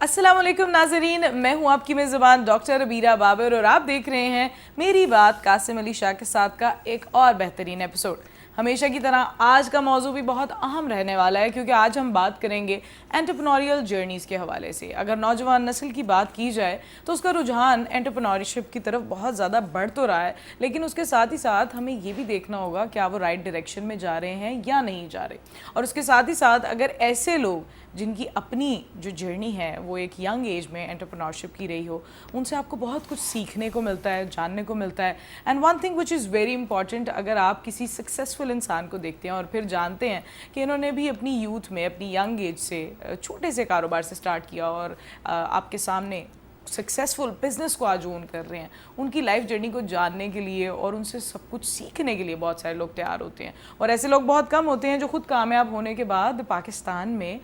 السلام علیکم ناظرین، میں ہوں آپ کی میزبان ڈاکٹر عبیرہ بابر اور آپ دیکھ رہے ہیں میری بات قاسم علی شاہ کے ساتھ کا ایک اور بہترین ایپیسوڈ۔ ہمیشہ کی طرح آج کا موضوع بھی بہت اہم رہنے والا ہے، کیونکہ آج ہم بات کریں گے انٹرپرینوریل جرنیز کے حوالے سے۔ اگر نوجوان نسل کی بات کی جائے تو اس کا رجحان انٹرپرینورشپ کی طرف بہت زیادہ بڑھ تو رہا ہے، لیکن اس کے ساتھ ہی ساتھ ہمیں یہ بھی دیکھنا ہوگا کیا وہ رائٹ ڈائریکشن میں جا رہے ہیں یا نہیں جا رہے۔ اور اس کے ساتھ ہی ساتھ اگر ایسے لوگ جن کی اپنی جو جرنی ہے وہ ایک ینگ ایج میں انٹرپرینورشپ کی رہی ہو، ان سے آپ کو بہت کچھ سیکھنے کو ملتا ہے، جاننے کو ملتا ہے۔ And one thing which is very important, اگر آپ کسی سکسیزفل انسان کو دیکھتے ہیں اور پھر جانتے ہیں کہ انہوں نے بھی اپنی یوتھ میں اپنی ینگ ایج سے چھوٹے سے کاروبار سے سٹارٹ کیا اور آپ کے سامنے سکسیزفل بزنس کو آج اون کر رہے ہیں، ان کی لائف جرنی کو جاننے کے لیے اور ان سے سب کچھ سیکھنے کے لیے بہت سارے لوگ تیار ہوتے ہیں۔ اور ایسے لوگ بہت کم ہوتے ہیں جو خود کامیاب ہونے کے بعد پاکستان میں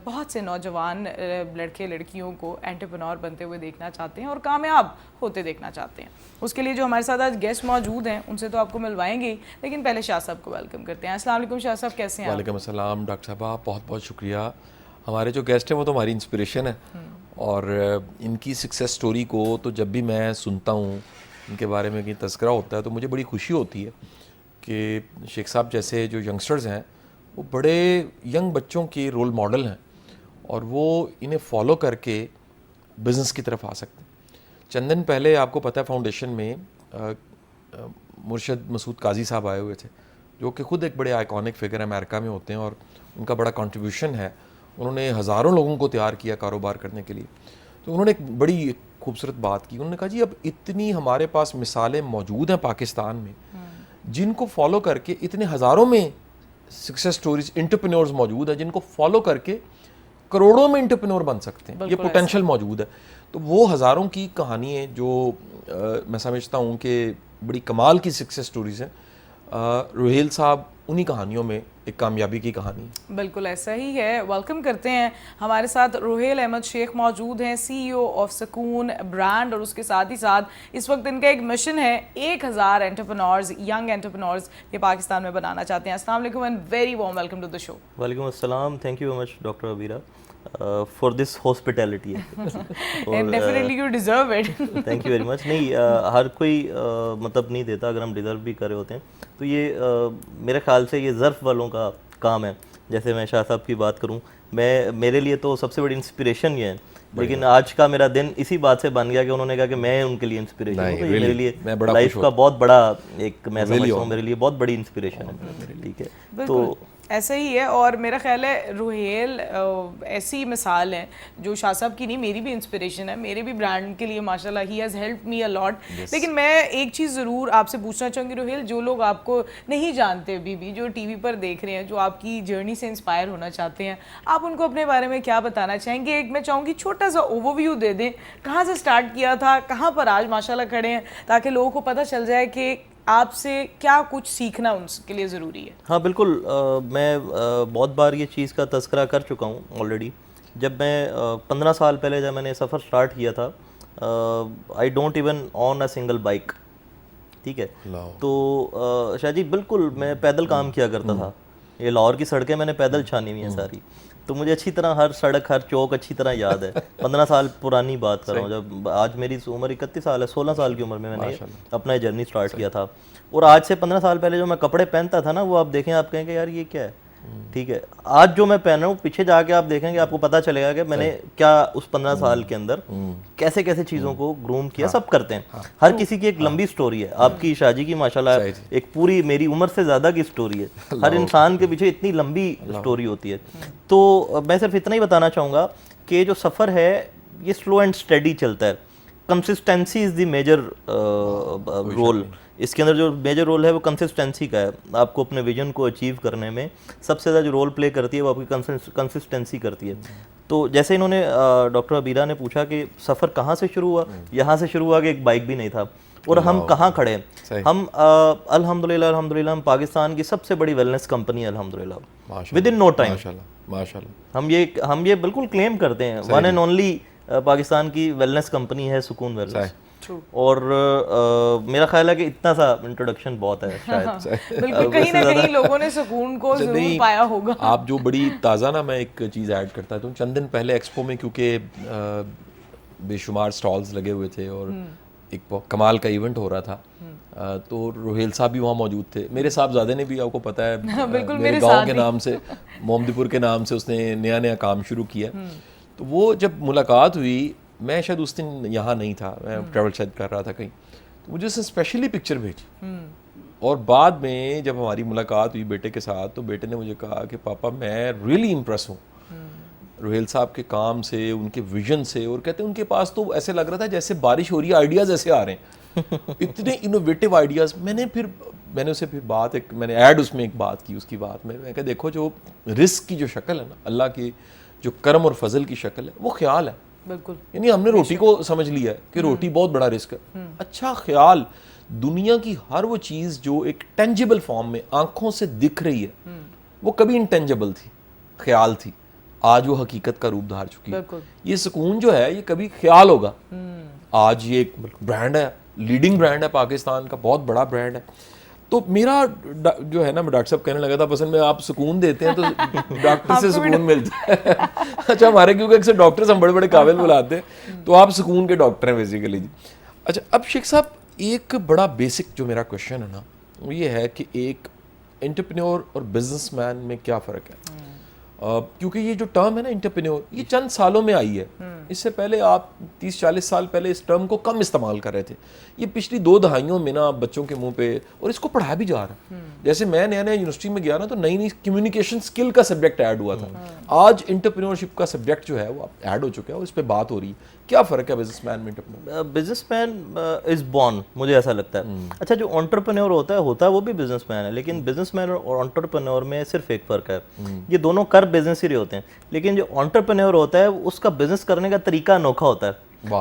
بہت سے نوجوان لڑکے لڑکیوں کو انٹرپرینور بنتے ہوئے دیکھنا چاہتے ہیں اور کامیاب ہوتے دیکھنا چاہتے ہیں۔ اس کے لیے جو ہمارے ساتھ آج گیسٹ موجود ہیں ان سے تو آپ کو ملوائیں گے، لیکن پہلے شاہ صاحب کو ویلکم کرتے ہیں۔ السلام علیکم شاہ صاحب، کیسے ہیں؟ وعلیکم السلام ڈاکٹر صاحبہ، بہت بہت شکریہ۔ ہمارے جو گیسٹ ہیں وہ تو ہماری انسپریشن ہے، اور ان کی سکسیس سٹوری کو تو جب بھی میں سنتا ہوں، ان کے بارے میں کہیں تذکرہ ہوتا ہے تو مجھے بڑی خوشی ہوتی ہے کہ شیخ صاحب جیسے جو ینگسٹرز ہیں وہ بڑے ینگ بچوں کے رول ماڈل ہیں اور وہ انہیں فالو کر کے بزنس کی طرف آ سکتے ہیں۔ چند دن پہلے آپ کو پتہ ہے فاؤنڈیشن میں مرشد مسعود قاضی صاحب آئے ہوئے تھے، جو کہ خود ایک بڑے آئیکونک فگر امریکہ میں ہوتے ہیں اور ان کا بڑا کنٹریبیوشن ہے۔ انہوں نے ہزاروں لوگوں کو تیار کیا کاروبار کرنے کے لیے۔ تو انہوں نے ایک بڑی خوبصورت بات کی، انہوں نے کہا جی اب اتنی ہمارے پاس مثالیں موجود ہیں پاکستان میں جن کو فالو کر کے اتنے ہزاروں میں سکسیس سٹوریز انٹرپرینورز موجود ہیں جن کو فالو کر کے کروڑوں میں انٹرپرینور بن سکتے ہیں، یہ پوٹینشیل موجود ہے۔ تو وہ ہزاروں کی کہانی ہے جو میں سمجھتا ہوں کہ بڑی کمال کی سکسیس سٹوریز ہیں۔ روہیل صاحب انہی کہانیوں میں ایک کامیابی کی کہانی ہے۔ بالکل ایسا ہی ہے۔ ویلکم کرتے ہیں، ہمارے ساتھ روہیل احمد شیخ موجود ہیں، سی ای او آف سکون برانڈ، اور اس کے ساتھ ہی ساتھ اس وقت ان کا ایک مشن ہے 1000 انٹرپرینورز، ینگ انٹرپرینورز یہ پاکستان میں بنانا چاہتے ہیں۔ السلام علیکم and very warm welcome to the show. وعلیکم السلام، thank you very much doctor Abeera for this hospitality. Definitely you deserve it. Thank you very much. نہیں، ہر کوئی مطلب نہیں دیتا، اگر ہم ڈیزرو بھی کر رہے ہوتے ہیں تو یہ میرے خیال سے یہ ظرف والوں کا کام ہے۔ جیسے میں شاہ صاحب کی بات کروں، میرے لیے تو سب سے بڑی انسپریشن یہ ہے، لیکن آج کا میرا دن اسی بات سے بن گیا کہ انہوں نے کہا کہ میں ان کے لیے انسپریشن ہوں، تو یہ میرے لیے لائف کا بہت بڑا ایک، میں سمجھتا ہوں میرے لیے بہت بڑی انسپریشن ہے۔ ٹھیک ہے، تو ایسا ہی ہے۔ اور میرا خیال ہے روہیل ایسی مثال ہے جو شاہ صاحب کی نہیں، میری بھی انسپریشن ہے، میرے بھی برانڈ کے لیے ماشاءاللہ ہی ہیز ہیلپ می اے لاٹ۔ لیکن میں ایک چیز ضرور آپ سے پوچھنا چاہوں گی روہیل، جو لوگ آپ کو نہیں جانتے ابھی بھی، جو ٹی وی پر دیکھ رہے ہیں، جو آپ کی جرنی سے انسپائر ہونا چاہتے ہیں، آپ ان کو اپنے بارے میں کیا بتانا چاہیں گے؟ ایک میں چاہوں گی چھوٹا سا اوور ویو دے دیں، کہاں سے سٹارٹ کیا تھا، کہاں پر آج ماشاءاللہ کھڑے ہیں، تاکہ لوگوں کو پتہ چل جائے کہ آپ سے کیا کچھ سیکھنا ان کے لیے ضروری ہے۔ ہاں بالکل، میں بہت بار یہ چیز کا تذکرہ کر چکا ہوں آلریڈی۔ جب میں 15 سال پہلے جب میں نے سفر سٹارٹ کیا تھا، I don't even own a single bike, ٹھیک ہے، تو شاہ جی بالکل میں پیدل کام کیا کرتا تھا۔ یہ لاہور کی سڑکیں میں نے پیدل چھانی ہوئی ہیں ساری، تو مجھے اچھی طرح ہر سڑک ہر چوک اچھی طرح یاد ہے۔ 15 سال پرانی بات کر رہا ہوں، جب آج میری عمر 31 سال ہے، 16 سال کی عمر میں نے اپنا جرنی سٹارٹ کیا تھا۔ اور آج سے 15 سال پہلے جو میں کپڑے پہنتا تھا نا، وہ آپ دیکھیں، آپ کہیں کہ یار یہ کیا ہے، ٹھیک ہے۔ آج جو میں پہن رہا ہوں، پیچھے جا کے آپ دیکھیں گے، آپ کو پتہ چلے گا کہ میں نے کیا اس 15 سال کے اندر کیسے کیسے چیزوں کو گروم کیا۔ سب کرتے ہیں، ہر کسی کی ایک لمبی سٹوری ہے۔ آپ کی شاہ جی کی ماشاءاللہ ایک پوری میری عمر سے زیادہ کی سٹوری ہے۔ ہر انسان کے پیچھے اتنی لمبی سٹوری ہوتی ہے۔ تو میں صرف اتنا ہی بتانا چاہوں گا کہ جو سفر ہے یہ سلو اینڈ اسٹڈی چلتا ہے۔ Consistency is the major role, اس کے اندر جو میجر رول ہے وہ کنسسٹنسی کا ہے۔ آپ کو اپنے ویژن کو اچیو کرنے میں سب سے زیادہ جو رول پلے کرتی ہے وہ آپ کی کنسسٹنسی کرتی ہے۔ تو جیسے انہوں نے ڈاکٹر عبیرہ نے پوچھا کہ سفر کہاں سے شروع ہوا، یہاں سے شروع ہوا کہ ایک بائک بھی نہیں تھا، اور ہم کہاں کھڑے ہیں۔ ہم الحمدللہ ہم پاکستان کی سب سے بڑی ویلنس کمپنی ہے الحمدللہ، ود ان نو ٹائم۔ ہم یہ بالکل کلیم کرتے ہیں، ون اینڈ اونلی پاکستان کی ویلنس کمپنی ہے سکون ویلنس۔ اور میرا خیال ہے کہ اتنا سا انٹروڈکشن بہت ہے شاید. بالکل کہیں نہ کہیں لوگوں نے سکون کو ضرور پایا ہوگا. آپ جو بڑی تازہ نا، میں ایک چیز ایڈ کرتا ہوں. چند دن پہلے ایکسپو میں کیونکہ بے شمار سٹالز لگے ہوئے تھے اور ایک کمال کا ایونٹ ہو رہا تھا، تو روہیل صاحب بھی وہاں موجود تھے. میرے صاحبزادے نے بھی، آپ کو پتہ ہے، میرے گاؤں کے نام سے، محمدی پور کے نام سے اس نے نیا کام شروع کیا. تو وہ جب ملاقات ہوئی، میں شاید اس دن یہاں نہیں تھا، میں ٹریول شاید کر رہا تھا کہیں، تو مجھے اس نے اسپیشلی پکچر بھیجی. اور بعد میں جب ہماری ملاقات ہوئی بیٹے کے ساتھ، تو بیٹے نے مجھے کہا کہ پاپا میں ریئلی امپریس ہوں روہیل صاحب کے کام سے، ان کے ویژن سے. اور کہتے ہیں ان کے پاس تو ایسے لگ رہا تھا جیسے بارش ہو رہی ہے، آئیڈیاز ایسے آ رہے ہیں، اتنے انوویٹو آئیڈیاز. میں نے اسے پھر بات میں نے ایڈ اس میں ایک بات کی، اس کی بات میں کہا دیکھو جو رزق کی جو شکل ہے نا، اللہ کی جو کرم اور فضل کی شکل ہے، وہ خیال ہے. بالکل. یعنی ہم نے روٹی کو سمجھ لیا ہے کہ روٹی بہت بڑا رزق ہے. اچھا خیال، دنیا کی ہر وہ چیز جو ایک ٹینجیبل فارم میں آنکھوں سے دکھ رہی ہے، وہ کبھی انٹینجیبل تھی، خیال تھی. آج وہ حقیقت کا روپ دھار چکی ہے. یہ سکون جو ہے یہ کبھی خیال ہوگا. آج یہ ایک برانڈ ہے، لیڈنگ برانڈ ہے پاکستان کا، بہت بڑا برانڈ ہے. تو میرا جو ہے نا، میں ڈاکٹر صاحب کہنے لگا تھا پسند میں آپ سکون دیتے ہیں تو ڈاکٹر سے سکون ملتا ہے. اچھا ہمارے کیونکہ اکثر ڈاکٹرز ہم بڑے بڑے قابل بلاتے ہیں، تو آپ سکون کے ڈاکٹر ہیں بیسیکلی جی. اچھا اب شیخ صاحب ایک بڑا بیسک جو میرا کوشچن ہے نا، وہ یہ ہے کہ ایک انٹرپرینور اور بزنس مین میں کیا فرق ہے؟ کیونکہ یہ جو ٹرم ہے نا انٹرپرینور، یہ چند سالوں میں آئی ہے. اس سے پہلے آپ 30-40 سال پہلے اس ٹرم کو کم استعمال کر رہے تھے. یہ پچھلی 2 دہائیوں میں نا بچوں کے منہ پہ، اور اس کو پڑھایا بھی جا رہا ہے. جیسے میں نیا یونیورسٹی میں گیا نا، تو نئی کمیونیکیشن اسکل کا سبجیکٹ ایڈ ہوا تھا. آج انٹرپرینورشپ کا سبجیکٹ جو ہے وہ ایڈ ہو چکا ہے، اور اس پہ بات ہو رہی ہے. کیا فرق ہے بزنس مین میں entrepreneur? Business man is born, مجھے ایسا لگتا ہے. اچھا جو انٹرپرینور ہوتا ہے وہ بھی بزنس مین ہے، لیکن بزنس مین اور انٹرپرینور میں صرف ایک فرق ہے. یہ دونوں کر بزنس ہی رہے ہوتے ہیں، لیکن جو انٹرپرینور ہوتا ہے اس کا بزنس کرنے کا طریقہ انوکھا ہوتا ہے.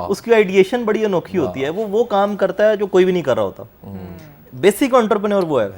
اس کی آئیڈیشن بڑی انوکھی ہوتی ہے. وہ کام کرتا ہے جو کوئی بھی نہیں کر رہا ہوتا. بیسک انٹرپرینور وہ ہے،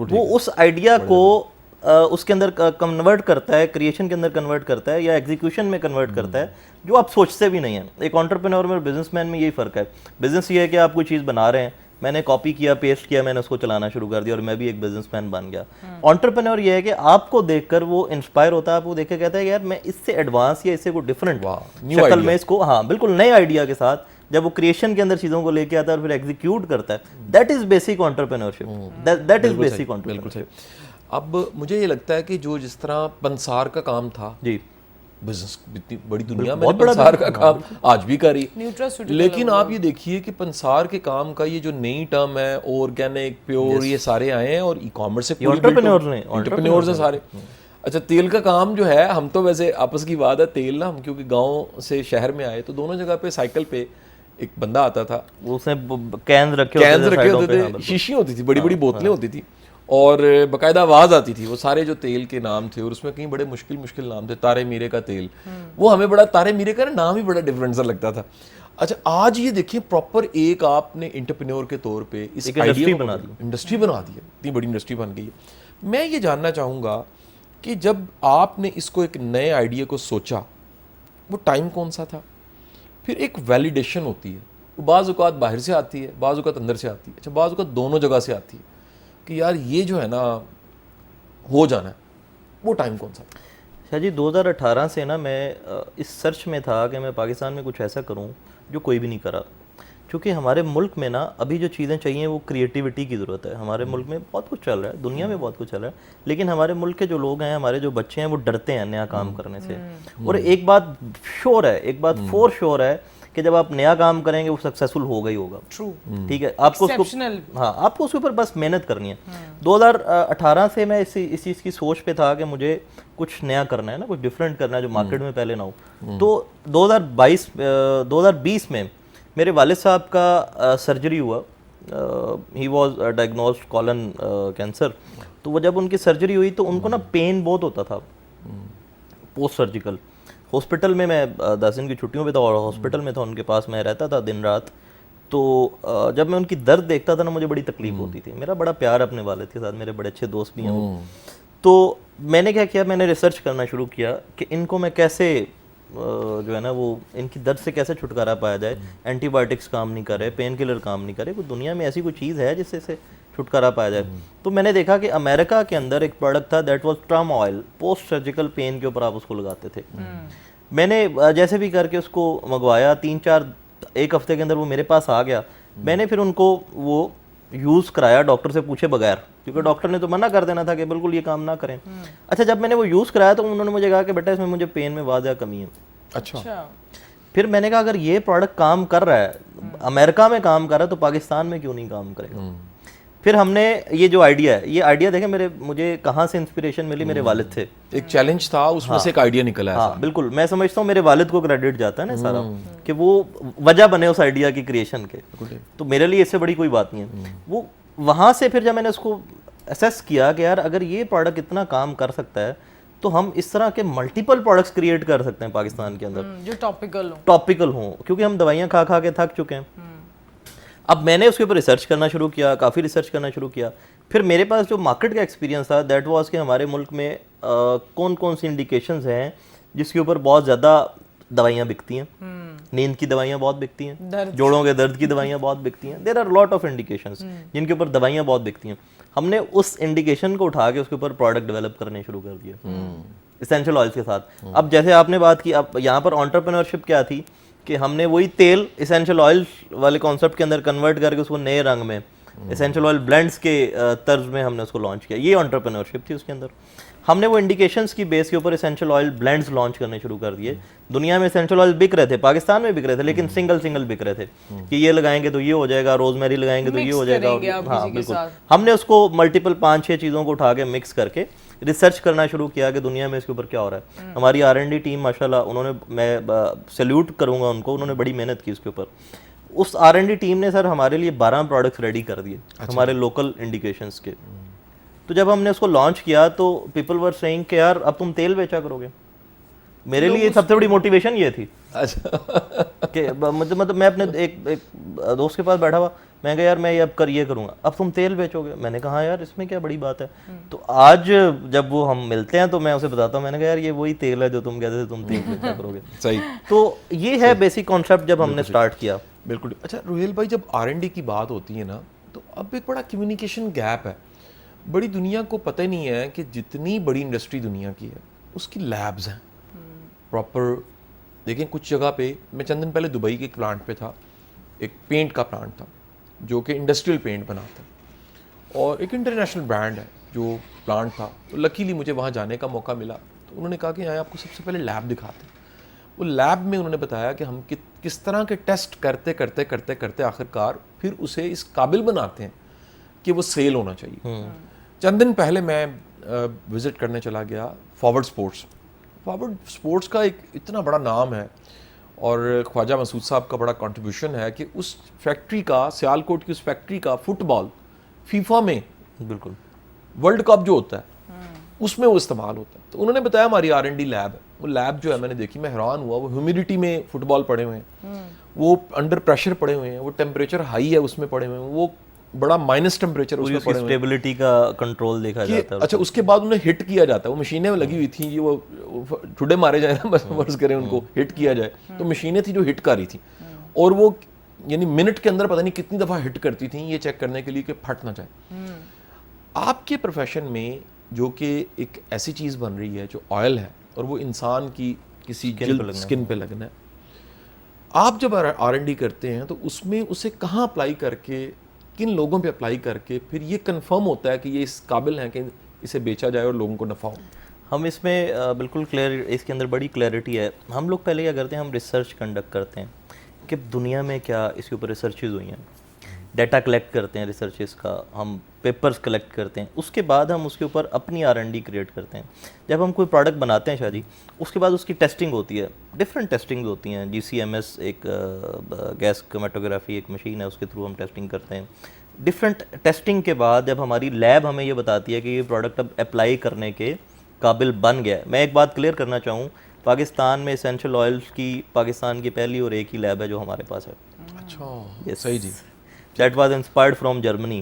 وہ اس آئیڈیا کو اس کے اندر کنورٹ کرتا ہے، کریشن کے اندر کنورٹ کرتا ہے، یا ایگزیکیوشن میں کنورٹ کرتا ہے جو آپ سوچتے بھی نہیں ہیں. ایک انٹرپرینور میں اور بزنس مین میں یہی فرق ہے. بزنس یہ ہے کہ آپ کوئی چیز بنا رہے ہیں، میں نے کاپی کیا، پیسٹ کیا، میں نے اس کو چلانا شروع کر دیا اور میں بھی ایک بزنس مین بن گیا. انٹرپرینور یہ ہے کہ آپ کو دیکھ کر وہ انسپائر ہوتا ہے، آپ کو دیکھ کے کہتا ہے یار میں اس سے ایڈوانس یا اس سے کوئی ڈفرنٹ شکل میں اس کو، ہاں بالکل نئے آئیڈیا کے ساتھ جب وہ کریشن کے اندر چیزوں کو لے کے آتا ہے اور پھر ایگزیکیوٹ کرتا ہے. That is basic entrepreneurship, that is basic entrepreneurship. اب مجھے یہ لگتا ہے کہ جو جس طرح پنسار کا کام تھا، جی بزنس اتنی بڑی دنیا میں پنسار کا کام آج بھی کر رہی ہے، لیکن آپ یہ دیکھیے کہ پنسار کے کام کا یہ جو نئی ٹرم ہے، آرگینک، پیور، یہ سارے آئے ہیں اور ای کامرس سے انٹرپرینورز ہیں سارے. اچھا تیل کا کام جو ہے، ہم تو ویسے آپس کی بات ہے، تیل نا ہم کیونکہ گاؤں سے شہر میں آئے تو دونوں جگہ پہ سائیکل پہ ایک بندہ آتا تھا، اس نے کینز رکھے ہوتے تھے، شیشی ہوتی تھی، بڑی بڑی بوتلیں ہوتی تھی، اور باقاعدہ آواز آتی تھی. وہ سارے جو تیل کے نام تھے، اور اس میں کہیں بڑے مشکل نام تھے، تارے میرے کا تیل. وہ ہمیں بڑا تارے میرے کا نام ہی بڑا ڈفرینٹ سا لگتا تھا. اچھا آج یہ دیکھیں پراپر ایک آپ نے انٹرپرینور کے طور پہ اس انڈسٹری بنا دی ہے، اتنی بڑی انڈسٹری بن گئی ہے. میں یہ جاننا چاہوں گا کہ جب آپ نے اس کو ایک نئے آئیڈیا کو سوچا، وہ ٹائم کون سا تھا؟ پھر ایک ویلیڈیشن ہوتی ہے، وہ بعض اوقات باہر سے آتی ہے، بعض اوقات اندر سے آتی ہے. اچھا بعض اوقات دونوں جگہ سے آتی ہے کہ یار یہ جو ہے نا ہو جانا ہے. وہ ٹائم کون سا؟ شاہ جی 2018 سے نا میں اس سرچ میں تھا کہ میں پاکستان میں کچھ ایسا کروں جو کوئی بھی نہیں کرا. چونکہ ہمارے ملک میں نا ابھی جو چیزیں چاہیے وہ کریٹیوٹی کی ضرورت ہے. ہمارے ملک میں بہت کچھ چل رہا ہے، دنیا میں بہت کچھ چل رہا ہے، لیکن ہمارے ملک کے جو لوگ ہیں، ہمارے جو بچے ہیں، وہ ڈرتے ہیں نیا کام کرنے سے. اور ایک بات شور ہے، ایک بات فور شور ہے کہ جب آپ نیا کام کریں گے وہ سکسیسفل ہوگا ہی ہوگا. ٹھیک ہے، آپ کو آپ کو اس کے اوپر بس محنت کرنی ہے. 2018 سے میں اس چیز کی سوچ پہ تھا کہ مجھے کچھ نیا کرنا ہے نا، کچھ ڈفرینٹ کرنا ہے جو مارکیٹ میں پہلے نہ ہو. تو 2020 میں میرے والد صاحب کا سرجری ہوا. He was diagnosed Colin cancer. تو وہ جب ان کی سرجری ہوئی تو ان کو نا پین بہت ہوتا تھا پوسٹ سرجیکل. ہاسپٹل میں 10 دن کی چھٹیوں پہ تھا اور ہاسپٹل میں تھا، ان کے پاس میں رہتا تھا دن رات. تو جب میں ان کی درد دیکھتا تھا نا مجھے بڑی تکلیف ہوتی تھی. میرا بڑا پیار اپنے والد کے ساتھ، میرے بڑے اچھے دوست بھی ہیں. تو میں نے کیا کیا، میں نے ریسرچ کرنا شروع کیا کہ ان کو میں کیسے جو ہے نا وہ ان کی درد سے کیسے چھٹکارا پایا جائے. اینٹی بایوٹکس کام نہیں کر رہے, پین کلر کام نہیں کر رہے, کوئی دنیا میں ایسی کوئی چیز ہے جس سے چھٹکارا پایا جائے. تو میں نے دیکھا کہ امریکہ کے اندر ایک پروڈکٹ تھا that was term oil, post surgical pain کے اوپر آپ اس کو لگاتے تھے. میں نے جیسے بھی کر کے اس کو منگوایا, 1 ہفتے کے اندر وہ میرے پاس آ گیا. میں نے پھر ان کو وہ یوز کرایا ڈاکٹر سے پوچھے بغیر, کیونکہ ڈاکٹر نے تو منع کر دینا تھا کہ بالکل یہ کام نہ کریں. اچھا, جب میں نے وہ یوز کرایا تو انہوں نے مجھے کہا کہ بیٹا اس میں مجھے پین میں واضح کمی ہے. اچھا. پھر میں نے کہا اگر یہ پروڈکٹ کام کر رہا ہے, امریکہ میں کام کر رہا ہے, تو پاکستان میں کیوں نہیں کام کرے گا. پھر ہم نے یہ جو آئیڈیا ہے, یہ آئیڈیا دیکھیں مجھے کہاں سے انسپریشن ملی, میرے والد تھے. ایک چیلنج تھا, اس میں سے ایک آئیڈیا نکلا ہے. ہاں بالکل, میں سمجھتا ہوں میرے والد کو کریڈٹ جاتا ہے نا سارا, کہ وہ وجہ بنے اس آئیڈیا کی کریشن کے. تو میرے لیے اس سے بڑی کوئی بات نہیں ہے. وہ وہاں سے پھر جب میں نے اس کو اسیس کیا کہ یار اگر یہ پروڈکٹ اتنا کام کر سکتا ہے تو ہم اس طرح کے ملٹیپل پروڈکٹس کریٹ کر سکتے ہیں پاکستان کے اندر جو ٹاپیکل ہوں, کیونکہ ہم دوائیاں کھا کھا کے تھک چکے ہیں. اب میں نے اس کے اوپر ریسرچ کرنا شروع کیا, کافی ریسرچ کرنا شروع کیا. پھر میرے پاس جو مارکیٹ کا ایکسپیرینس تھا دیٹ واز کہ ہمارے ملک میں کون کون سی انڈیکیشنز ہیں جس کے اوپر بہت زیادہ دوائیاں بکتی ہیں. نیند کی دوائیاں بہت بکتی ہیں, جوڑوں کے درد کی دوائیاں بہت بکتی ہیں. There are lot of indications جن کے اوپر دوائیاں بہت بکتی ہیں. ہم نے اس انڈیکیشن کو اٹھا کے اس کے اوپر پروڈکٹ ڈیولپ کرنے شروع کر دیے اسینشیل آئلس کے ساتھ. اب جیسے آپ نے بات کی, اب یہاں پر انٹرپرینورشپ کیا تھی کہ ہم نے وہی تیل اسینشیل آئل والے کانسیپٹ کے اندر کنورٹ کر کے اس کو نئے رنگ میں اسینشیل آئل بلینڈس کے طرز میں ہم نے اس کو لانچ کیا. یہ انٹرپرینورشپ تھی. اس کے اندر ہم نے وہ انڈیکیشنز کی بیس کے اوپر اسینشیل آئل بلینڈز لانچ کرنے شروع کر دیے. دنیا میں اسینشیل آئل بک رہے تھے, پاکستان میں بک رہے تھے, لیکن سنگل بک رہے تھے کہ یہ لگائیں گے تو یہ ہو جائے گا, روز میری لگائیں گے تو یہ ہو جائے گا. ہاں بالکل, ہم نے اس کو ملٹیپل 5-6 چیزوں کو اٹھا کے مکس کر کے ریسرچ کرنا شروع کیا کہ دنیا میں اس کے اوپر کیا ہو رہا ہے. ہماری R&D ٹیم ماشاءاللہ, انہوں نے, میں سیلیوٹ کروں گا ان کو, انہوں نے بڑی محنت کی اس کے اوپر. اس R&D ٹیم نے سر ہمارے لیے 12 پروڈکٹس ریڈی کر دیے ہمارے لوکل انڈیکیشنز کے. تو جب ہم نے اس کو لانچ کیا تو پیپل ور سیئنگ کہ یار اب تم تیل بیچا کرو گے. میرے لیے سب سے بڑی موٹیویشن یہ تھی کہ مطلب میں اپنے ایک دوست کے پاس بیٹھا ہوا, میں کہا یار میں یہ کروں گا, اب تم تیل بیچو گے. میں نے کہا یار اس میں کیا بڑی بات ہے. تو آج جب وہ ہم ملتے ہیں تو میں اسے بتاتا ہوں, میں نے کہا یار یہ وہی تیل ہے جو تم کہتے تھے تم تیل بیچا کرو گے. صحیح. تو یہ ہے بیسک کانسیپٹ جب ہم نے اسٹارٹ کیا. بالکل. اچھا روہیل بھائی, جب R&D کی بات ہوتی ہے نا تو اب ایک بڑا کمیونیکیشن گیپ ہے. بڑی دنیا کو پتہ نہیں ہے کہ جتنی بڑی انڈسٹری دنیا کی ہے اس کی لیبز ہیں پراپر. دیکھیں کچھ جگہ پہ, میں چند دن پہلے دبئی کے ایک پلانٹ پہ تھا, ایک پینٹ کا پلانٹ تھا جو کہ انڈسٹریل پینٹ بناتا ہے, اور ایک انٹرنیشنل برانڈ ہے جو پلانٹ تھا. تو لکیلی مجھے وہاں جانے کا موقع ملا. تو انہوں نے کہا کہ یہاں آپ کو سب سے پہلے لیب دکھاتے ہیں. وہ لیب میں انہوں نے بتایا کہ ہم کس طرح کے ٹیسٹ کرتے آخرکار پھر اسے اس قابل بناتے ہیں کہ وہ سیل ہونا چاہیے. چند دن پہلے میں وزٹ کرنے چلا گیا فارورڈ سپورٹس. فارورڈ سپورٹس کا ایک اتنا بڑا نام ہے, اور خواجہ مسعود صاحب کا بڑا کنٹریبیوشن ہے کہ اس فیکٹری کا, سیالکوٹ کی اس فیکٹری کا فٹ بال فیفا میں بالکل ورلڈ کپ جو ہوتا ہے اس میں وہ استعمال ہوتا ہے. تو انہوں نے بتایا ہماری R&D لیب ہے. وہ لیب جو ہے میں نے دیکھی, میں حیران ہوا. وہ ہیومیڈیٹی میں فٹ بال پڑے ہوئے ہیں, وہ انڈر پریشر پڑے ہوئے ہیں, وہ ٹیمپریچر ہائی ہے اس میں پڑے ہوئے ہیں, وہ بڑا مائنس ٹیمپریچر اس میں پڑے ہوئے ہیں, اسٹیبلٹی کا کنٹرول دیکھا جاتا ہے. اچھا, اس کے بعد انہیں ہٹ کیا جاتا ہے. وہ مشینیں لگی ہوئی تھیں, یہ وہ ٹھڈے مارے جائیں نا, بس فرض کریں ان کو ہٹ کیا جائے, تو مشینیں تھیں جو ہٹ کر رہی تھیں, اور وہ یعنی منٹ کے اندر پتہ نہیں کتنی دفعہ ہٹ کرتی تھیں یہ چیک کرنے کے لیے کہ پھٹ نہ جائے. آپ کے پروفیشن میں جو کہ ایک ایسی چیز بن رہی ہے جو آئل ہے, اور وہ انسان کی کسی سکن پہ لگنا ہے, آپ جب R&D کرتے ہیں تو اس میں اسے کہاں اپلائی کر کے, کن لوگوں پہ اپلائی کر کے پھر یہ کنفرم ہوتا ہے کہ یہ اس قابل ہیں کہ اسے بیچا جائے اور لوگوں کو نفع ہو؟ ہم اس میں بالکل کلیئر, اس کے اندر بڑی کلیئرٹی ہے. ہم لوگ پہلے کیا کرتے ہیں, ہم ریسرچ کنڈکٹ کرتے ہیں کہ دنیا میں کیا اس کے اوپر ریسرچز ہوئی ہیں, ڈیٹا کلیکٹ کرتے ہیں ریسرچز کا, ہم پیپرز کلیکٹ کرتے ہیں. اس کے بعد ہم اس کے اوپر اپنی R&D کریٹ کرتے ہیں. جب ہم کوئی پروڈکٹ بناتے ہیں شاہ جی, اس کے بعد اس کی ٹیسٹنگ ہوتی ہے, ڈفرینٹ ٹیسٹنگ ہوتی ہیں. GCMS ایک گیس کرومیٹوگرافی ایک مشین ہے, اس کے تھرو ہم ٹیسٹنگ کرتے ہیں. ڈفرینٹ ٹیسٹنگ کے بعد جب ہماری لیب ہمیں یہ بتاتی ہے کہ یہ پروڈکٹ اب اپلائی کرنے کے قابل بن گیا ہے. میں ایک بات کلیئر کرنا چاہوں, پاکستان میں اسینشیل آئلس کی پاکستان کی پہلی اور ایک ہی لیب ہے جو ہمارے پاس ہے. اچھا, صحیح جی. That was inspired from Germany.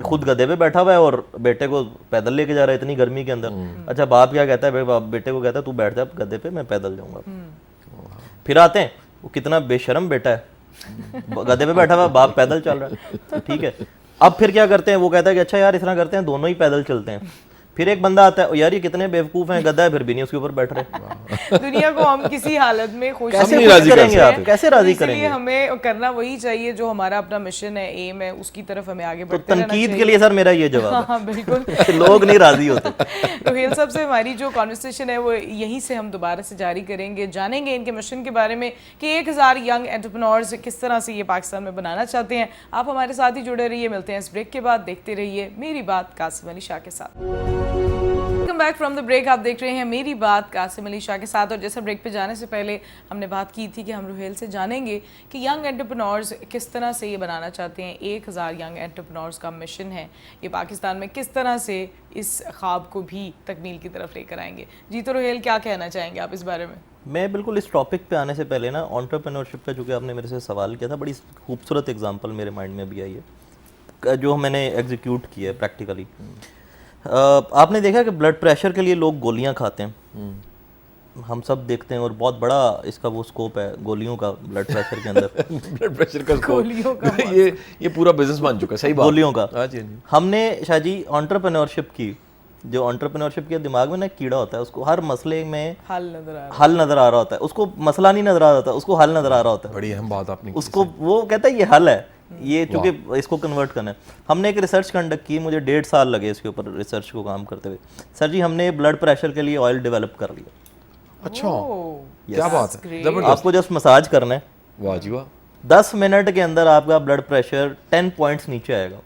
خود گدھے پہ بیٹھا ہوا ہے اور بیٹے کو پیدل لے کے جا رہا ہے اتنی گرمی کے اندر. اچھا باپ کیا کہتا ہے, بیٹے کو کہتا ہے تو بیٹھ جا گدھے پہ, میں پیدل جاؤں گا. پھر آتے ہیں, وہ کتنا بے شرم بیٹا ہے, گدھے پہ بیٹھا ہوا باپ پیدل چل رہا ہے. ٹھیک ہے, اب پھر کیا کرتے ہیں, وہ کہتا ہے کہ اچھا یار اس طرح کرتے ہیں دونوں ہی پیدل چلتے ہیں. پھر ایک بندہ آتا ہے, یار یہ کتنے بیوقوف ہیں, گدھا ہے پھر بھی نہیں اس کے اوپر بیٹھ رہے. دنیا کو ہم کسی حالت میں خوش کیسے راضی کریں گے, آپ کیسے راضی کریں گے؟ ہمیں کرنا وہی چاہیے جو ہمارا اپنا مشن ہے, ایم ہے, اس کی طرف ہمیں آگے بڑھتے رہنا چاہیے. تنقید کے لیے سر میرا یہ جواب ہے. ہاں بالکل, لوگ نہیں راضی ہوتے. روہیل صاحب سے ہماری جو کانورسیشن ہے وہ یہیں سے ہم دوبارہ سے جاری کریں گے, جانیں گے ان کے مشن کے بارے میں کہ 1000 ینگ انٹرپرینورز کس طرح سے یہ پاکستان میں بنانا چاہتے ہیں. آپ ہمارے ساتھ ہی جڑے رہیے, ملتے ہیں اس بریک کے بعد, دیکھتے رہیے میری بات قاسم علی شاہ کے ساتھ. Welcome back from the break. آپ دیکھ رہے ہیں میری بات قاسم علی شاہ کے ساتھ, اور جیسا بریک پہ جانے سے پہلے ہم نے بات کی تھی کہ ہم روہیل سے جانیں گے کہ ینگ انٹرپرینورز کس طرح سے یہ بنانا چاہتے ہیں. 1000 ینگ انٹرپرینورز کا مشن ہے, یہ پاکستان میں کس طرح سے اس خواب کو بھی تکمیل کی طرف لے کر آئیں گے. جی تو روہیل کیا کہنا چاہیں گے آپ اس بارے میں؟ میں بالکل اس ٹاپک پہ آنے سے پہلے نا انٹرپرینورشپ کا چونکہ آپ نے میرے سے سوال کیا تھا, بڑی خوبصورت اگزامپل میرے مائنڈ میں بھی آئی ہے جو میں نے ایگزیکیوٹ کیا ہے پریکٹیکلی. آپ نے دیکھا کہ بلڈ پریشر کے لیے لوگ گولیاں کھاتے ہیں, ہم سب دیکھتے ہیں, اور بہت بڑا اس کا وہ سکوپ ہے گولیوں کا بلڈ پریشر کے اندر. بلڈ پریشر کا سکوپ, یہ پورا بزنس بن چکا ہے. صحیح بات, گولیوں کا. ہم نے شاہ جی انٹرپرینورشپ کی, جو انٹرپرینورشپ کے دماغ میں نا کیڑا ہوتا ہے, اس کو ہر مسئلے میں حل نظر آ رہا ہوتا ہے. اس کو مسئلہ نہیں نظر آ رہا ہوتا, اس کو حل نظر آ رہا ہوتا ہے. بڑی اہم بات آپ نے, اس کو وہ کہتا ہے یہ حل ہے, یہ چونکہ اس کو کنورٹ کرنا ہے. ہم نے ایک ریسرچ کنڈکٹ کی, مجھے 1.5 سال لگے اس کے اوپر ریسرچ کو کام کرتے ہوئے. سر جی ہم نے بلڈ پریشر کے لیے آئل ڈیولپ کر لیا. اچھا کیا بات ہے, آپ کو جسٹ مساج کرنا ہے, واہ جی واہ, 10 منٹ کے اندر آپ کا بلڈ پریشر 10 پوائنٹس نیچے آئے گا.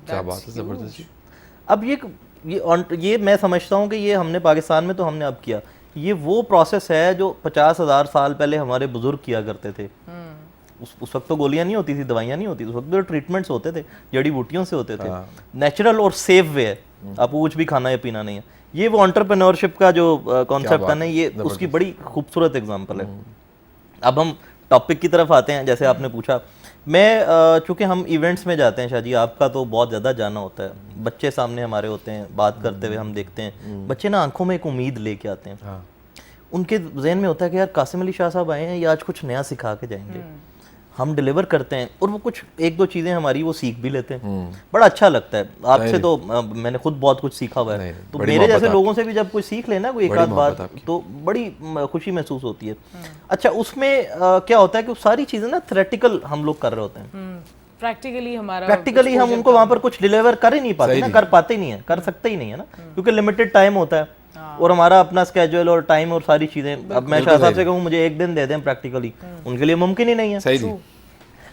کیا بات ہے, زبردست. اب یہ میں سمجھتا ہوں کہ یہ ہم نے پاکستان میں تو ہم نے اب کیا, یہ وہ پروسیس ہے جو 50,000 سال پہلے ہمارے بزرگ کیا کرتے تھے. اس وقت تو گولیاں نہیں ہوتی تھی, دوائیاں نہیں ہوتی, اس وقت تو ٹریٹمنٹس ہوتے تھے, جڑی بوٹیوں سے ہوتے تھے. نیچرل اور سیف وے ہے, آپ کو کچھ بھی کھانا یا پینا نہیں ہے. یہ وہ انٹرپرینورشپ کا جو کانسیپٹ ہے نا, یہ اس کی بڑی خوبصورت اگزامپل ہے. اب ہم ٹاپک کی طرف آتے ہیں, جیسے آپ نے پوچھا. میں چونکہ ہم ایونٹس میں جاتے ہیں شاہ جی, آپ کا تو بہت زیادہ جانا ہوتا ہے, بچے سامنے ہمارے ہوتے ہیں, بات کرتے ہوئے ہم دیکھتے ہیں بچے نا آنکھوں میں ایک امید لے کے آتے ہیں. ان کے ذہن میں ہوتا ہے کہ یار قاسم علی شاہ صاحب آئے ہیں, یہ آج کچھ نیا سکھا کے جائیں گے. ہم ڈیلیور کرتے ہیں اور وہ کچھ 1-2 چیزیں ہماری وہ سیکھ بھی لیتے ہیں. بڑا اچھا لگتا ہے. آپ سے تو میں نے خود بہت کچھ سیکھا ہوا ہے, تو میرے جیسے لوگوں سے بھی جب کوئی سیکھ لینا کوئی ایک آدھ بات, تو بڑی خوشی محسوس ہوتی ہے. اچھا اس میں کیا ہوتا ہے کہ ساری چیزیں نا تھیوریٹیکل ہم لوگ کر رہے ہوتے ہیں, پریکٹیکلی ہم ان کو وہاں پر کچھ ڈیلیور کر ہی نہیں پاتے نا, کر پاتے ہی نہیں ہیں, کر سکتے ہی نہیں ہے نا, کیونکہ لمیٹڈ ٹائم ہوتا ہے اور ہمارا اپنا اسکیجول اور ٹائم اور ساری چیزیں. اب میں شاہ صاحب سے کہوں مجھے 1 دن دے دیں پریکٹیکلی, ان کے لیے ممکن ہی نہیں ہے.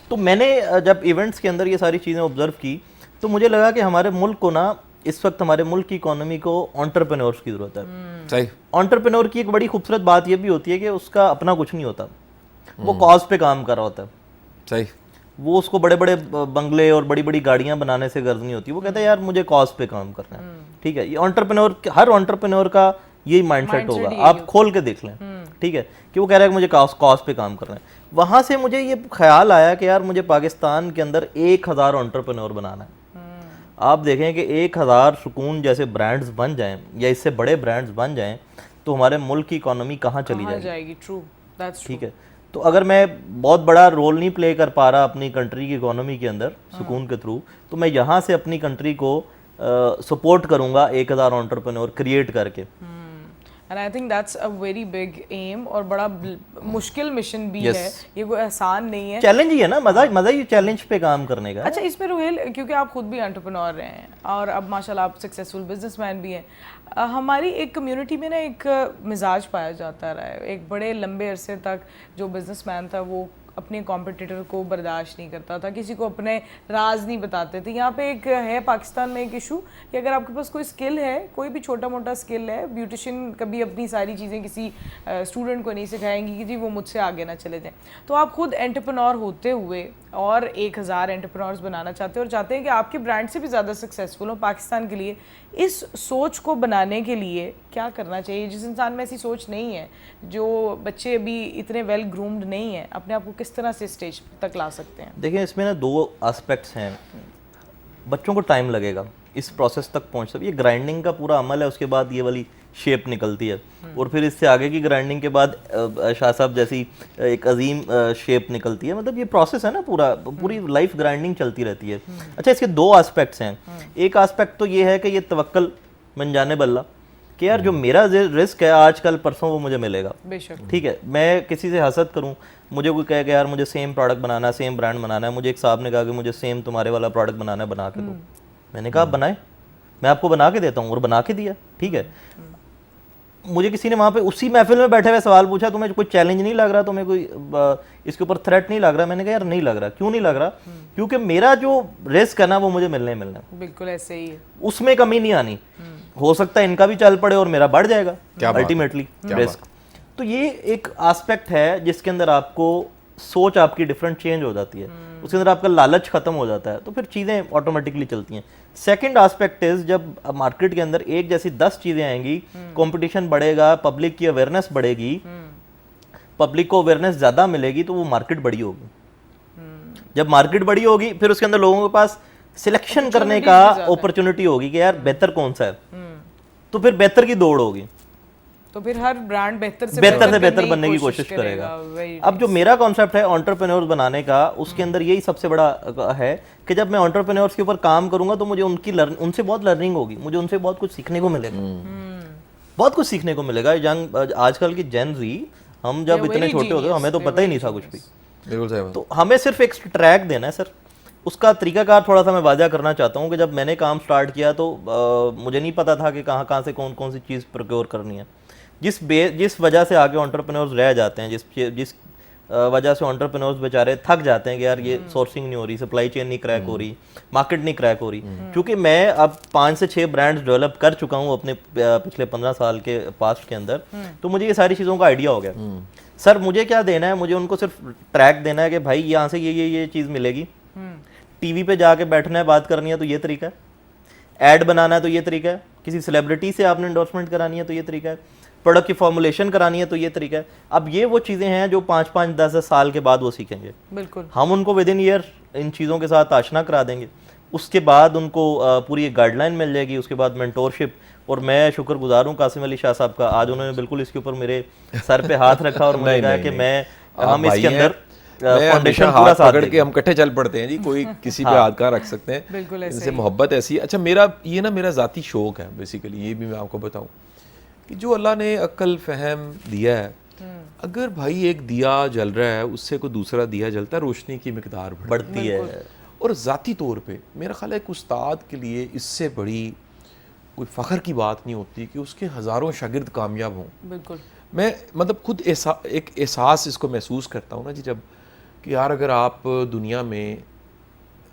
تو میں نے جب ایونٹس کے اندر یہ ساری چیزیں آبزرو کی تو مجھے لگا کہ ہمارے ملک کو نا اس وقت ہمارے ملک کی اکانومی کو انٹرپرینورس کی ضرورت ہے. صحیح. انٹرپرینور کی ایک بڑی خوبصورت بات یہ بھی ہوتی ہے کہ اس کا اپنا کچھ نہیں ہوتا, وہ کاز پہ کام کر رہا ہوتا ہے. صحیح. وہ اس کو بڑے بڑے بنگلے اور بڑی بڑی گاڑیاں بنانے سے غرض نہیں ہوتی, وہ کہتا ہے یار مجھے کاز پہ کام کرنا ہے. ٹھیک ہے, یہ انٹرپرینور, ہر انٹرپرینور کا یہی مائنڈ سیٹ ہوگا, آپ کھول کے دیکھ لیں. ٹھیک ہے, کہ وہ کہہ رہا ہے کہ مجھے کاز پہ کام کرنا ہے. وہاں سے مجھے یہ خیال آیا کہ یار مجھے پاکستان کے اندر 1000 انٹرپرینور بنانا ہے. آپ دیکھیں کہ 1000 سکون جیسے برانڈز بن جائیں یا اس سے بڑے برانڈز بن جائیں تو ہمارے ملک کی اکانومی کہاں چلی جائے گی. ٹھیک ہے, تو اگر میں بہت بڑا رول نہیں پلے کر پا رہا اپنی کنٹری کی اکانومی کے اندر سکون کے تھرو, تو میں یہاں سے اپنی کنٹری کو سپورٹ کروں گا 1000 انٹرپرینور کریٹ کر کے. And I think that's a very big aim اور بڑا مشکل مشن بھی ہے, یہ کوئی آسان نہیں ہے. چیلنج ہی ہے نا, مزہ ہی چیلنج پہ کام کرنے کا. اچھا اس میں روہیل, کیونکہ آپ خود بھی انٹرپرینور رہے ہیں اور اب ماشاءاللہ آپ سکسیسفل بزنس مین بھی ہیں, ہماری ایک کمیونٹی میں نا ایک مزاج پایا جاتا رہا ہے, ایک بڑے لمبے عرصے تک جو بزنس مین تھا وہ اپنے کمپٹیٹر کو برداشت نہیں کرتا تھا, کسی کو اپنے راز نہیں بتاتے تھے. یہاں پہ ایک ہے پاکستان میں ایک ایشو کہ اگر آپ کے پاس کوئی اسکل ہے, کوئی بھی چھوٹا موٹا اسکل ہے, بیوٹیشین کبھی اپنی ساری چیزیں کسی اسٹوڈنٹ کو نہیں سکھائیں گی کہ جی وہ مجھ سے آگے نہ چلے جائیں. تو آپ خود انٹرپرینور ہوتے ہوئے اور 1000 انٹرپرینورز بنانا چاہتے ہیں اور چاہتے ہیں کہ آپ کے برانڈ سے بھی زیادہ سکسیزفل ہوں پاکستان کے لیے. اس سوچ کو بنانے کے لیے کیا کرنا چاہیے؟ جس انسان میں ایسی سوچ نہیں ہے, جو بچے ابھی اتنے ویل گرومڈ نہیں ہیں, اپنے آپ کو کس طرح سے اسٹیج تک لا سکتے ہیں؟ دیکھیں اس میں نا 2 آسپیکٹس ہیں. بچوں کو ٹائم لگے گا اس پروسیس تک پہنچ. یہ گرائنڈنگ کا پورا عمل ہے, اس کے بعد یہ والی شیپ نکلتی ہے, اور پھر اس سے آگے کی گرائنڈنگ کے بعد شاہ صاحب جیسی ایک عظیم شیپ نکلتی ہے. مطلب یہ پروسیس ہے نا پوری لائف گرائنڈنگ چلتی رہتی ہے. اچھا, اس کے دو آسپیکٹس ہیں. ایک آسپیکٹ تو یہ ہے کہ یہ توکل من جانب اللہ, کہ یار جو میرا رزق ہے آج کل پرسوں وہ مجھے ملے گا. ٹھیک ہے, میں کسی سے حسد کروں, مجھے کوئی کہے کہ یار مجھے سیم پروڈکٹ بنانا ہے, سیم برانڈ بنانا ہے. مجھے ایک صاحب نے کہا کہ مجھے سیم تمہارے والا پروڈکٹ بنانا ہے, بنا کے دو. میں نے کہا آپ بنائیں, میں آپ کو بنا کے دیتا ہوں, اور بنا کے دیا. ٹھیک ہے, مجھے کسی نے وہاں پہ اسی محفل میں بیٹھے ہوئے سوال پوچھا, تمہیں کوئی چیلنج نہیں لگ رہا, تمہیں کوئی اس کے اوپر تھریٹ نہیں لگ رہا؟ میں نے کہا یار نہیں لگ رہا. کیوں نہیں لگ رہا؟ کیونکہ میرا جو رزق ہے نا وہ مجھے ملنا ہے. بالکل ایسے ہی ہے, اس میں کمی نہیں آنی. ہو سکتا ہے ان کا بھی چل پڑے اور میرا بڑھ جائے گا الٹیمیٹلی رسک. تو یہ ایک آسپیکٹ ہے جس کے اندر آپ کو سوچ آپ کی ڈفرینٹ چینج ہو جاتی ہے, اس کے اندر آپ کا لالچ ختم ہو جاتا ہے, تو پھر چیزیں آٹومیٹکلی چلتی ہیں. سیکنڈ آسپیکٹ از جب مارکیٹ کے اندر ایک جیسی 10 چیزیں آئیں گی, کمپٹیشن بڑھے گا, پبلک کی اویئرنیس بڑھے گی, پبلک کو اویئرنیس زیادہ ملے گی, تو وہ مارکیٹ بڑی ہوگی. جب مارکیٹ بڑی ہوگی پھر اس کے اندر لوگوں کے پاس سلیکشن کرنے کا اپرچونٹی ہوگی کہ یار بہتر کون سا ہے, تو پھر بہتر کی دوڑ ہوگی, تو پھر ہر برانڈ بہتر سے بہتر بننے کی کوشش کرے گا. اب جو میرا کانسیپٹ ہے انٹرپرینورز بنانے کا, اس کے اندر یہی سب سے بڑا ہے کہ جب میں انٹرپرینورز کے اوپر کام کروں گا تو مجھے ان سے بہت لرننگ ہوگی, مجھے ان سے بہت کچھ سیکھنے کو ملے گا. بہت کچھ سیکھنے کو ملے گا. آج کل کی جین زی, ہم جب اتنے چھوٹے ہوتے ہمیں تو پتہ ہی نہیں تھا کچھ بھی, تو ہمیں صرف ایک ٹریک دینا ہے سر. اس کا طریقہ کار تھوڑا سا میں واضح کرنا چاہتا ہوں کہ جب میں نے کام سٹارٹ کیا تو مجھے نہیں پتا تھا کہ کہاں سے کون سی چیز پروکیور کرنی ہے. جس وجہ سے آگے انٹرپرینورز رہ جاتے ہیں, جس وجہ سے انٹرپرینورز بیچارے تھک جاتے ہیں کہ یار یہ سورسنگ نہیں ہو رہی, سپلائی چین نہیں کریک ہو رہی, مارکیٹ نہیں کریک ہو رہی. کیونکہ میں اب 5 سے 6 برانڈز ڈیولپ کر چکا ہوں اپنے پچھلے 15 سال کے پاسٹ کے اندر, تو مجھے یہ ساری چیزوں کا آئیڈیا ہو گیا. سر مجھے کیا دینا ہے, مجھے ان کو صرف ٹریک دینا ہے کہ بھائی یہاں سے یہ چیز ملے گی, ٹی وی پہ جا کے بیٹھنا ہے, بات کرنی ہے تو یہ طریقہ ہے, ایڈ بنانا ہے تو یہ طریقہ ہے, کسی سیلیبریٹی سے آپ نے انڈورسمنٹ کرانی ہے تو یہ طریقہ ہے, پروڈکٹ کی فارمولیشن کرانی ہے تو یہ طریقہ ہے. اب یہ وہ چیزیں ہیں جو 5-10 سال کے بعد وہ سیکھیں گے. بالکل, ہم ان کو ود ان ایئر ان چیزوں کے ساتھ آشنا کرا دیں گے. اس کے بعد ان کو پوری ایک گائیڈ لائن مل جائے گی, اس کے بعد مینٹورشپ. اور میں شکر گزار ہوں قاسم علی شاہ صاحب کا, آج انہوں نے بالکل اس کے اوپر میرے سر پہ ہاتھ رکھا اور مجھے کہا کہ ہم اس کے اندر فاؤنڈیشن ہاتھ پکڑ کے ہم کٹھے چل پڑتے ہیں جی, کوئی کسی پہ ہاتھ کہاں رکھ سکتے ہیں, ان سے محبت ایسی ہے. اچھا, میرا ذاتی شوق ہے بیسیکلی, یہ بھی میں آپ کو بتاؤں کہ جو اللہ نے عقل فہم دیا ہے, اگر بھائی ایک دیا جل رہا ہے اس سے کوئی دوسرا دیا جلتا ہے, روشنی کی مقدار بڑھتی ہے. اور ذاتی طور پہ میرا خیال ہے ایک استاد کے لیے اس سے بڑی کوئی فخر کی بات نہیں ہوتی کہ اس کے ہزاروں شاگرد کامیاب ہوں. بالکل, میں مطلب خود ایک احساس اس کو محسوس کرتا ہوں نا جی, جب کہ یار اگر آپ دنیا میں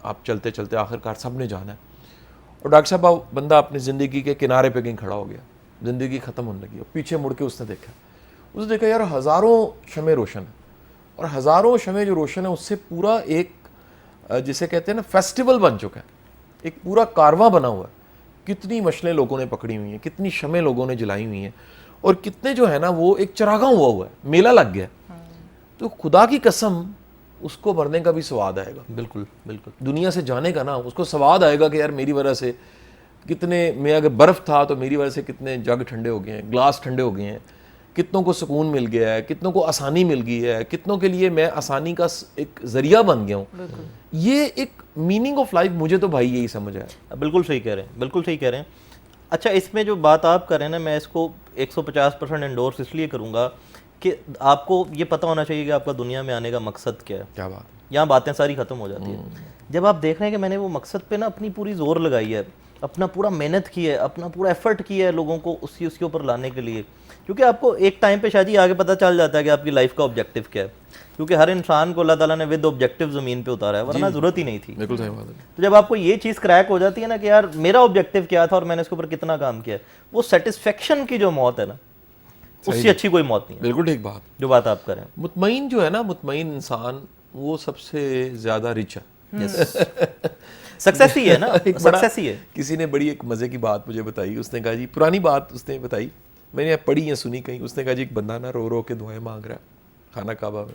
آپ چلتے چلتے آخر کار سب نے جانا ہے, اور ڈاکٹر صاحب بندہ اپنی زندگی کے کنارے پہ کہیں کھڑا ہو گیا, زندگی ختم ہونے لگی, اور پیچھے مڑ کے اس نے دیکھا یار ہزاروں شمع روشن ہیں, اور ہزاروں شمع جو روشن ہیں اس سے پورا ایک جسے کہتے ہیں نا فیسٹیول بن چکا ہے, ایک پورا کارواں بنا ہوا ہے. کتنی مشلیں لوگوں نے پکڑی ہوئی ہیں, کتنی شمع لوگوں نے جلائی ہوئی ہیں, اور کتنے جو ہے نا وہ ایک چراغاں ہوا ہے, میلہ لگ گیا. تو خدا کی قسم اس کو مرنے کا بھی سواد آئے گا. بالکل بالکل, دنیا سے جانے کا نا اس کو سواد آئے گا کہ یار میری وجہ سے کتنے, میں اگر برف تھا تو میری وجہ سے کتنے جگ ٹھنڈے ہو گئے ہیں, گلاس ٹھنڈے ہو گئے ہیں, کتنوں کو سکون مل گیا ہے, کتنوں کو آسانی مل گئی ہے, کتنوں کے لیے میں آسانی کا ایک ذریعہ بن گیا ہوں. یہ ایک میننگ آف لائف مجھے تو بھائی یہی سمجھ آیا. بالکل صحیح کہہ رہے ہیں, بالکل صحیح کہہ رہے ہیں. اچھا, اس میں جو بات آپ کر رہے ہیں نا, میں اس کو 150% انڈورس اس لیے کروں گا کہ آپ کو یہ پتہ ہونا چاہیے کہ آپ کا دنیا میں آنے کا مقصد کیا ہے. کیا بات, یہاں باتیں ساری ختم ہو جاتی ہیں جب آپ دیکھ رہے ہیں کہ میں نے وہ مقصد پہ نا اپنی پوری زور لگائی ہے, اپنا پورا محنت کی ہے, اپنا پورا ایفرٹ کیا ہے لوگوں کو اس کے اوپر لانے کے لیے. کیونکہ آپ کو ایک ٹائم پہ شاید ہی آگے پتہ چل جاتا ہے کہ آپ کی لائف کا آبجیکٹو کیا ہے, کیونکہ ہر انسان کو اللہ تعالیٰ نے ود آبجیکٹو زمین پہ اتارا ہے, ورنہ ضرورت ہی نہیں تھی. بالکل صحیح بات ہے. تو جب آپ کو یہ چیز کریک ہو جاتی ہے نا کہ یار میرا آبجیکٹو کیا تھا اور میں نے اس کے اوپر کتنا کام کیا, وہ سیٹسفیکشن کی جو موت ہے نا, اس سے اچھی کوئی موت نہیں ہے. بالکل ٹھیک بات, جو بات آپ کریں. مطمئن جو ہے نا, مطمئن انسان وہ سب سے زیادہ رچ ہے, سکسیس ہی ہے نا, سکسیس ہی ہے. کسی نے بڑی ایک مزے کی بات مجھے بتائی, اس نے کہا جی, پرانی بات اس نے بتائی, میں نے پڑھی یا سنی کہیں, اس نے کہا جی ایک بندہ نا رو رو کے دعائیں مانگ رہا ہے خانہ کعبہ میں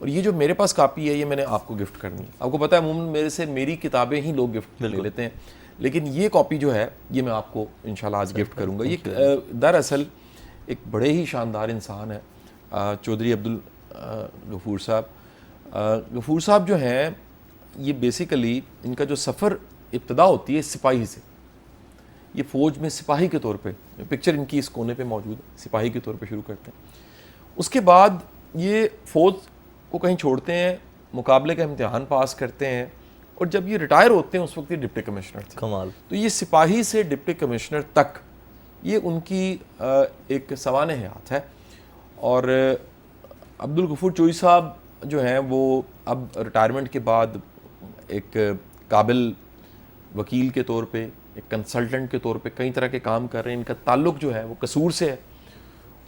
اور یہ جو میرے پاس کاپی ہے یہ میں نے آپ کو گفٹ کرنی ہے. آپ کو پتہ ہے عموماً میرے سے میری کتابیں ہی لوگ گفٹ لے لیتے ہیں, لیکن یہ کاپی جو ہے یہ میں آپ کو انشاءاللہ آج گفٹ کروں گا. یہ دراصل ایک بڑے ہی شاندار انسان ہے, چودھری عبدالغفور صاحب. غفور صاحب جو ہیں یہ بیسیکلی ان کا جو سفر ابتدا ہوتی ہے سپاہی سے. یہ فوج میں سپاہی کے طور پہ, پکچر ان کی اس کونے پہ موجود ہے, سپاہی کے طور پہ شروع کرتے ہیں. اس کے بعد یہ فوج کو کہیں چھوڑتے ہیں, مقابلے کا امتحان پاس کرتے ہیں, اور جب یہ ریٹائر ہوتے ہیں اس وقت یہ ڈپٹی کمشنر تھے. کمال. تو یہ سپاہی سے ڈپٹی کمشنر تک یہ ان کی ایک سوانح حیات ہے. اور عبدالغفور چوئی صاحب جو ہیں وہ اب ریٹائرمنٹ کے بعد ایک قابل وکیل کے طور پہ, ایک کنسلٹنٹ کے طور پہ کئی طرح کے کام کر رہے ہیں. ان کا تعلق جو ہے وہ قصور سے ہے,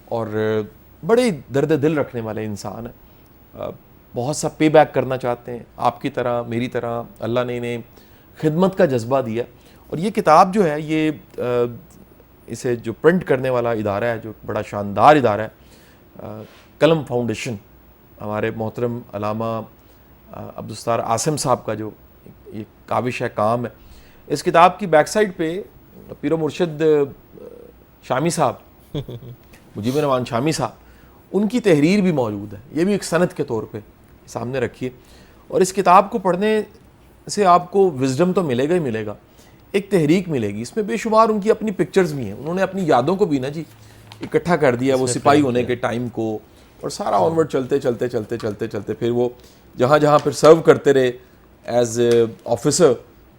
اور بڑے درد دل رکھنے والے انسان ہیں. بہت سا پے بیک کرنا چاہتے ہیں آپ کی طرح میری طرح. اللہ نے انہیں خدمت کا جذبہ دیا. اور یہ کتاب جو ہے یہ اسے جو پرنٹ کرنے والا ادارہ ہے, جو بڑا شاندار ادارہ ہے, قلم فاؤنڈیشن, ہمارے محترم علامہ عبدالستار عاصم صاحب کا جو یہ کاوش ہے, کام ہے. اس کتاب کی بیک سائڈ پہ پیر و مرشد شامی صاحب, مجیب الرحمان شامی صاحب, ان کی تحریر بھی موجود ہے. یہ بھی ایک سند کے طور پہ سامنے رکھیے. اور اس کتاب کو پڑھنے سے آپ کو وزڈم تو ملے گا ہی ملے گا, ایک تحریک ملے گی. اس میں بے شمار ان کی اپنی پکچرز بھی ہیں. انہوں نے اپنی یادوں کو بھی نا جی اکٹھا کر دیا, وہ سپاہی ہونے کے ٹائم کو, اور سارا آنورڈ چلتے چلتے چلتے چلتے چلتے پھر وہ جہاں جہاں پھر سرو کرتے رہے ایز آفیسر,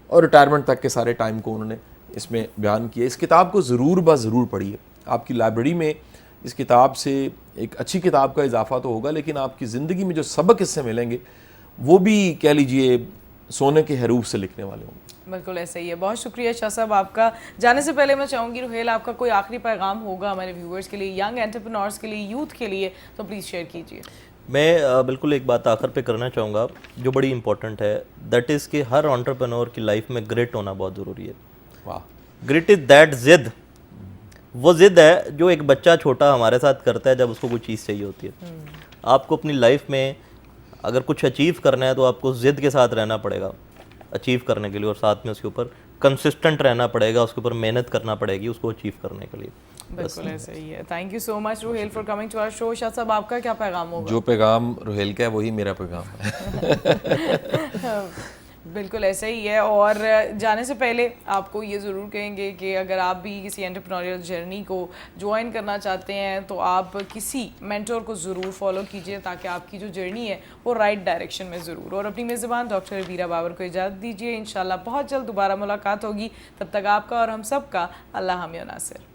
اور ریٹائرمنٹ تک کے سارے ٹائم کو انہوں نے اس میں بیان کیا. اس کتاب کو ضرور پڑھیے. آپ کی لائبریری میں اس کتاب سے ایک اچھی کتاب کا اضافہ تو ہوگا, لیکن آپ کی زندگی میں جو سبق اس سے ملیں گے وہ بھی کہہ لیجئے سونے کے حروف سے لکھنے والے ہوں گے. بالکل ایسا ہی ہے. بہت شکریہ شاہ صاحب آپ کا. جانے سے پہلے میں چاہوں گی روہیل آپ کا کوئی آخری پیغام ہوگا ہمارے ویورز کے لیے, ینگ انٹرپرینورز کے لیے, یوتھ کے لیے, تو پلیز شیئر کیجیے. میں بالکل ایک بات آخر پہ کرنا چاہوں گا جو بڑی امپورٹنٹ ہے, دیٹ از کہ ہر انٹرپرینور کی لائف میں گریٹ ہونا بہت ضروری ہے. واہ. گریٹ از دیٹ ضد, وہ ضد ہے جو ایک بچہ چھوٹا ہمارے ساتھ کرتا ہے جب اس کو کوئی چیز چاہیے ہوتی ہے. آپ کو اپنی لائف میں اگر کچھ اچیو کرنا ہے تو آپ کو ضد کے ساتھ رہنا پڑے گا اچیو کرنے کے لیے, اور ساتھ میں اس کے اوپر کنسسٹنٹ رہنا پڑے گا, اس کے اوپر محنت کرنا پڑے گی اس کو اچیو کرنے کے لیے. بالکل ایسا ہی ہے. Thank you so much Roheel for coming to our show. Shah صاحب آپ کا کیا پیغام ہوگا؟ جو پیغام روہیل کا ہے وہی میرا پیغام ہے. بالکل ایسا ہی ہے. اور جانے سے پہلے آپ کو یہ ضرور کہیں گے کہ اگر آپ بھی کسی انٹرپرینوریل جرنی کو جوائن کرنا چاہتے ہیں تو آپ کسی مینٹور کو ضرور فالو کیجیے تاکہ آپ کی جو جرنی ہے وہ رائٹ ڈائریکشن میں ضرور. اور اپنی میزبان ڈاکٹر ربیرہ بابر کو اجازت دیجیے. انشاءاللہ بہت جلد دوبارہ ملاقات ہوگی. تب تک آپ کا اور ہم سب کا اللہ حامی و ناصر.